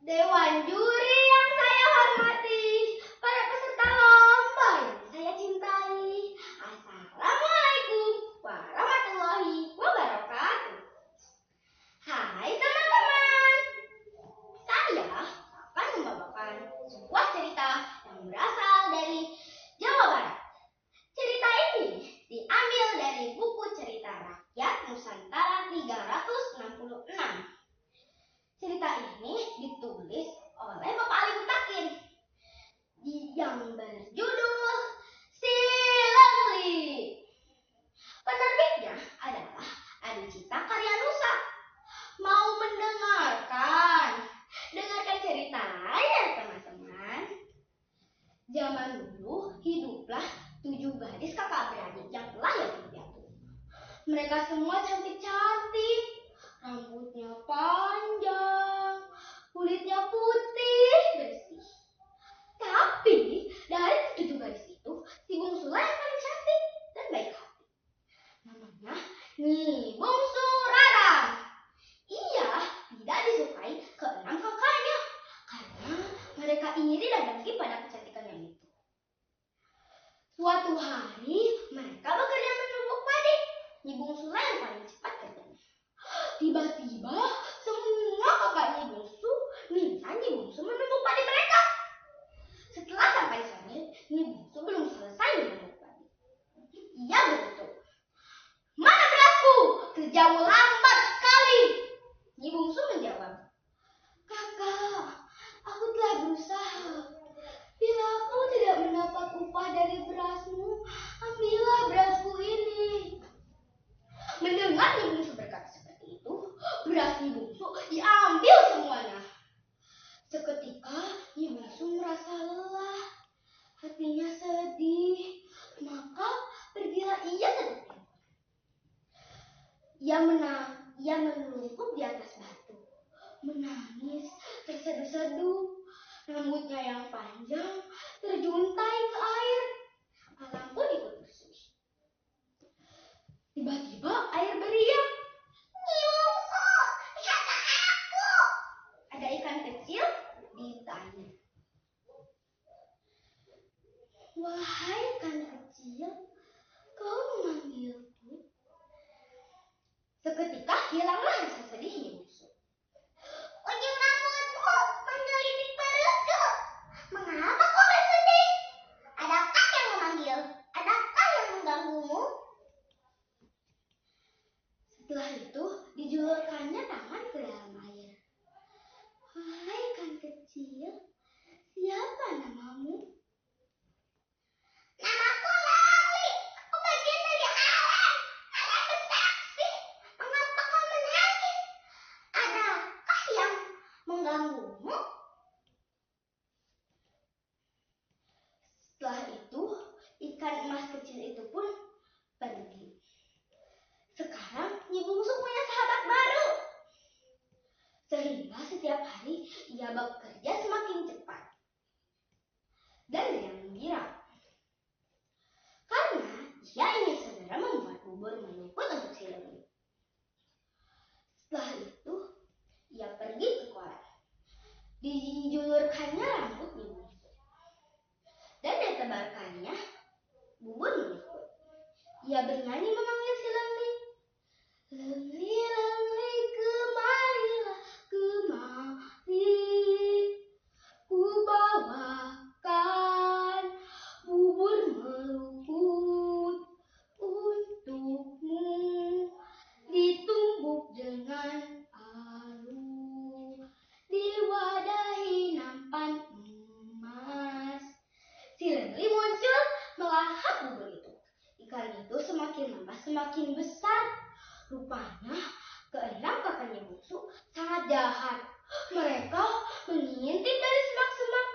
Dewan juri yang saya hormati, para peserta lomba yang saya cintai. Assalamualaikum warahmatullahi wabarakatuh. Hai teman-teman, saya akan membawakan sebuah cerita yang berasal dari Jawa Barat. Cerita ini diambil dari buku cerita rakyat Nusantara 366. Cerita ini ditulis oleh Bapak Ali Mutakin yang berjudul Si Lengli. Penerbitnya adalah Adicita Karya Nusa. Mau mendengarkan? Dengarkan ceritanya teman-teman. Zaman dulu hiduplah 7 gadis kakak beradik yang telah yatim piatu. Mereka semua cantik-cantik, rambutnya panjang, kulitnya putih bersih. Tapi dari 7 gadis itu, si bungsulah yang paling cantik dan baik hati. Namanya Nyi Bungsu Rara. Ia tidak disukai ke-6 kakaknya karena mereka iri dan dengki pada kecantikannya itu. Suatu hari mereka bekerja menumbuk padi. Nyi Bungsulah yang paling cepat kerjanya. Tiba-tiba semua kakak Nyi Bungsu minta Nyi Bungsu menumbuk padi mereka. Setelah sampai sore, Nyi Bungsu belum selesai menumbuk padi. Ia berutuk, "Mana berasku? Kerjamu lambat sekali." Nyi Bungsu menjawab, "Kakak, aku telah berusaha. Bila kau tidak mendapat upah dari berasmu, ambillah berasku ini." Mendengar Nyi Bungsu berkata seperti itu, beras Nyi Bungsu diambil semuanya. Seketika Nyi Bungsu merasa lelah, hatinya sedih, maka pergilah ia ke tepi. Ia menelungkup di atas batu, menangis terseduh-seduh. Rambutnya yang panjang terjuntai ke air. Alam pun ikut bersedih. Tiba-tiba air beriak, "Nyi Bungsu, lihatlah aku." Ada ikan kecil ditanya, "Wahai ikan kecil, kau memanggilku?" Seketika hilanglah rasa sedih Nyi Bungsu. "Ujung rambutmu menggelitik perutku. Mengapa kau bersedih? Adakah yang memanggil? Adakah yang mengganggumu?" Setelah itu dijulurkannya tangan ke dalam air. "Wahai ikan kecil, siapa namamu?" "Namaku Lali. Aku bagian dari alam. Alam bersaksi. Mengapa kau menangis? Adakah yang mengganggumu?" Setelah itu, ikan emas kecil itu pun pergi. Sekarang Nyi Bungsu punya sahabat baru. Sehingga setiap hari ia bekerja semakin cepat dan riang gembira. Karena ia ingin segera membuat bubur meluput untuk si Lengli. Setelah itu, ia pergi ke kolam. Dijulurkannya rambut Nyi Bungsu dan ditebarkannya bubur meluput. Ia bernyanyi memanggil si Lengli. "Lengli, Lengli, kemarilah kemari. Ku bawakan bubur meluput untukmu. Ditumbuk dengan alu, diwadahi nampan emas." Si Lengli muncul melahap bubur itu. Ikan itu semakin lama semakin besar. Rupanya ke-6 kakak Nyi Bungsu sangat jahat. Mereka mengintip dari semak-semak.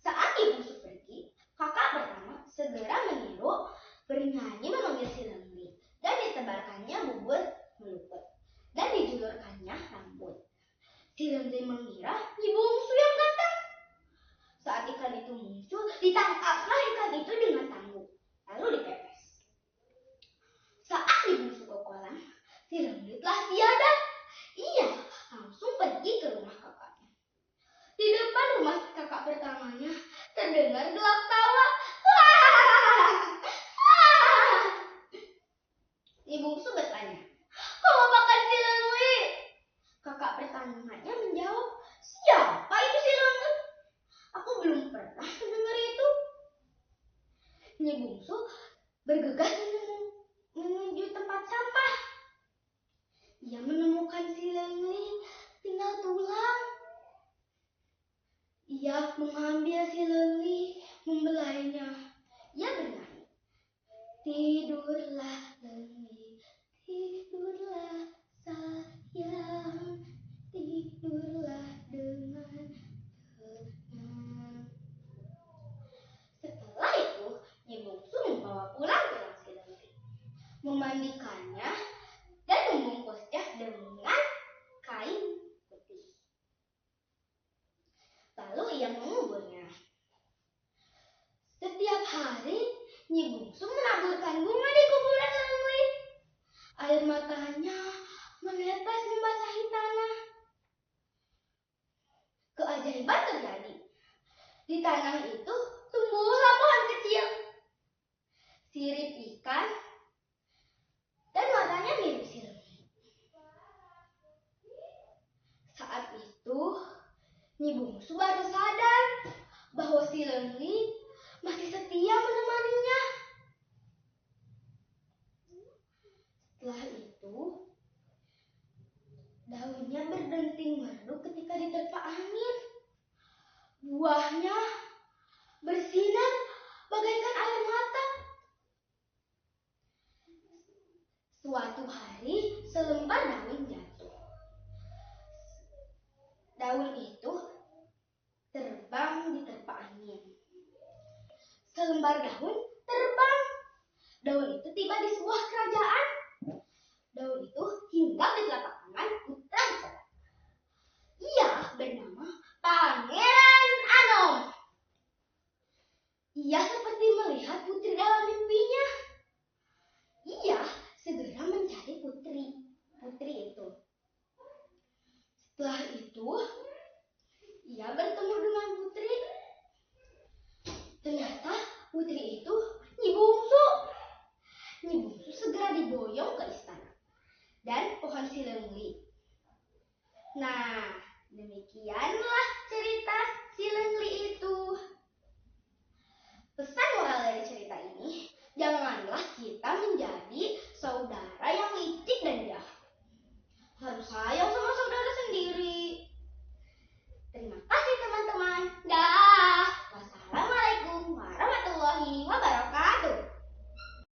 Saat Nyi Bungsu pergi, kakak pertama segera meniru bernyanyi memanggil si Lengli dan ditebarkannya bubur meluput dan dijulurkannya rambut. Si Lengli mengira Nyi Bungsu yang datang. Saat ikan itu muncul, ditangkaplah ikan itu dengan tangguh, lalu dipepes. Saat Nyi Bungsu ke kolam, si Lengli telah tiada. Ia langsung pergi ke rumah kakaknya. rumah kakak pertamanya terdengar gelak tawa. Nyi bungsu bertanya, "Kau makan si Lengli?" Kakak pertamanya menjawab, "Siapa itu si Lengli? Aku belum pernah mendengar itu." Nyi bungsu bergegas menuju tempat sampah. Ia menemukan si Lengli tinggal tulang. Ia mengambil si Lengli, membelainya. Ia bernyanyi, "Tidurlah Lengli, tidurlah sayang, tidurlah dengan tenang." Setelah itu, Nyi bungsu membawa pulang tulang si Lengli, memandikannya dan membungkusnya dengan kain putih. Lalu ia menguburnya. Setiap hari, Nyi bungsu menaburkan bunga di kuburan Lengli. Air matanya menetes membasahi tanah. Keajaiban terjadi. Di tanah itu tumbuhlah pohon kecil, sirip ikan, dan matanya mirip si Lengli. Saat itu, Nyi bungsu baru sadar bahwa si Lengli masih setia menemaninya. Setelah itu, daunnya berdenting merdu ketika diterpa angin. Buahnya bersinar bagaikan air mata. Suatu hari, selembar daun jatuh. Daun itu terbang diterpa angin. Selembar daun terbang. Daun itu tiba di sebuah kerajaan. Daun itu hinggap di telapak tangan putra besar. Ia bernama Pangeran Anom. Ia seperti melihat putri dalam mimpinya. Ia segera mencari putri itu. Setelah itu, ia bertemu dengan putri. Ternyata putri itu Nyi bungsu. Nyi bungsu segera diboyong ke istana dan pohon si Lengli. Nah, demikian